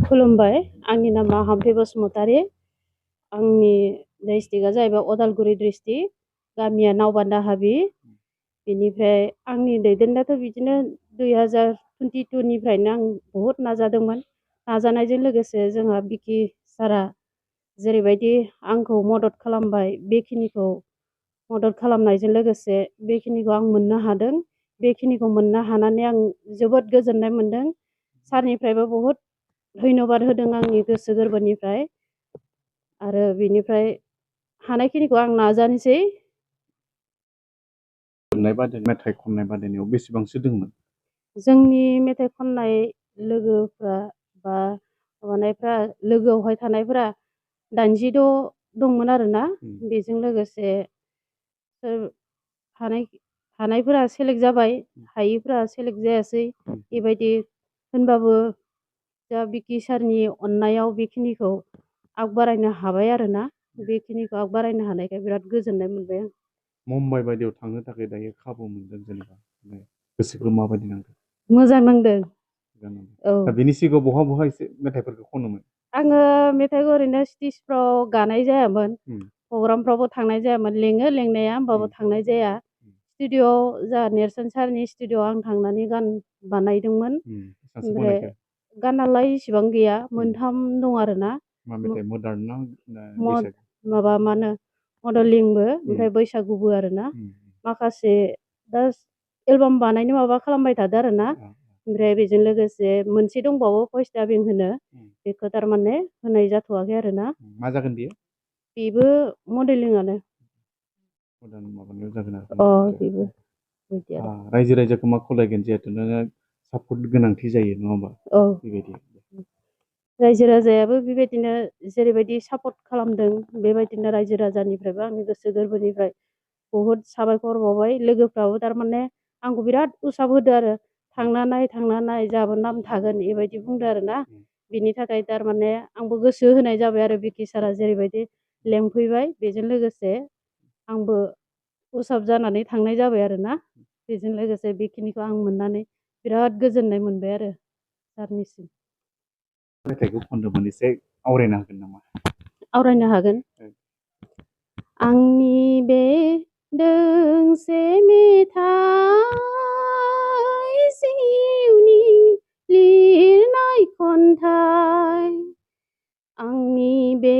खुलुमबाय आंनि नामा हाम्फे बसुमतारी आंनि डिस्ट्रिक्टआ जाहैबाय अदालगुरि डिस्ट्रिक्ट गामिया नावबान्दा हाबि बेनिफ्राय आंनि दैदेननायाथ' बिदिनो 2022 निफ्रायनो आं बहुद नाजादोंमोन नाजानायजों लोगोसे जोंहा बिकि सारा जेरैबायदि आंखौ मदद खालामबाय बेखिनिखौ मदद खालामनायजों लोगोसे बेखिनिखौ आं मोननो हादों बेखिनिखौ मोननो हानानै आं जोबोद गोजोननाय मोनदों सारनिफ्रायबो बहुद धन्यबाद होदों आंनि गोसो गोरबोनिफ्राय आरो बेनिफ्राय हानायखिनिखौ आं नाजानोसै मेथाइ खननाय बादायनायाव बेसेबांसो दंमोन जोंनि मेथाइ खननाय लोगोफ्रा बा माबानायफ्रा लोगोआवहाय थानायफ्रा 86 दंमोन आरोना बेजों लोगोसे हानायफोरा सेलेक्ट जाबाय हायिफोरा सेलेक्ट जायासै बेबायदि होनबाबो दा बिकि सारनि अननायाव बेखिनिखौ आग बारायनो हाबाय आरोना बेखिनिखौ आग बारायनो हानायखाय बिराद गोजोननाय मोनबाय आं मुम्बाइ बायदियाव थांनो थाखाय दायो खाबु मोनदों जेनेबा गोसोखौ माबायदि नांदों मोजां नांदों औ दा बिनि सिगाङाव बहा एसे मेथाइफोरखौ खनोमोन आङो मेथाइखौ ओरैनो स्टेजफ्राव गानाय जायामोन प्रग्रामफ्रावबो थांनाय जायामोन लेङो लेंनाया होमबाबो थांनाय जाया स्टुडिअ'आव जा नेरसोन सारनि स्टुडिअ'आव आं थांनानै गान बानायदोंमोन ओमफ्राय गानालाय इसिबां गैया मोनथाम दं आरोना माबा मा होनो मडेलिंबो ओमफ्राय बैसागुबो आरोना माखासे दा एलबाम बानायनो माबा खालामबाय थादो आरोना ओमफ्राय बेजों लोगोसे मोनसे दंबावो भइस डाबिं होनो बेखौ थारमाने होनाय जाथ'वाखै आरोना मा जागोन बेयो बेबो मडेलिंआनो बेबो रायजो राजाखौ मा खावलायगोन जिहेतु नोङो सापर्ट गोनांथि जायो नङा होमबा बेबायदि रायजो राजायाबो बेबायदिनो जेरैबायदि सापर्ट खालामदों बेबायदिनो रायजो राजानिफ्रायबो आंनि गोसो गोरबोनिफ्राय बहुद साबायखर बावबाय लोगोफ्राबो थारमाने आंखौ बिराद उसाब होदो आरो थांना नाय जाहाबो नाम थागोन बेबायदि बुंदो आरोना बिनि थाखाय थारमाने आंबो गोसो होनाय जाबाय आरो बिकि सारा जेरैबायदि लेंफैबाय बेजों लोगोसे आंबो उसाब जानानै थांनाय जाबाय आरोना बेजों लोगोसे बेखिनिखौ आं मोननानै बिराद गोजोननाय मोनबाय आरो सारनिसिम मेथाइखौ खनदोंमोन एसे आवरायनो हागोन नामा आवरायनो हागोन आंनि बे दोंसे मेथाइ जिउनि लिरनाय खन्थाइ आंनि बे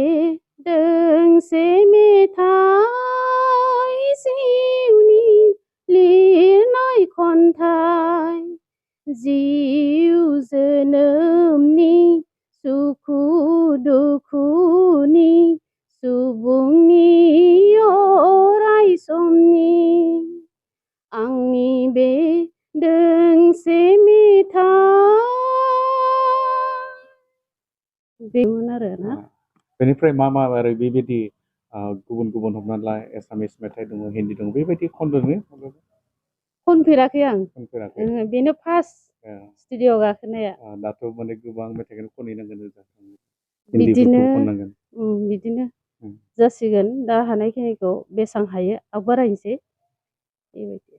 दोंसे मेथाइ जिउनि लिरनाय खन्थाइ जिउ जोनोमनि सुखु दुखुनि सुबुंनि अराय समनि आंनि बे दोंसे मेथाइ बेमोन आरोना बेनिफ्राय मा आरो बेबायदि गुबुन गुबुन हमनानै ला एसामिस मेथाइ दङ हिन्दी दङ बेबायदि खनफेराखै आं बेनो फार्स्ट स्टुडिअ गाखोनाया दाथ' माने गोबां मेथाइखौनो खनहैनांगोन बिदिनो जासिगोन दा हानायखिनिखौ बेसां हायो आग बारायनोसै बेबायदि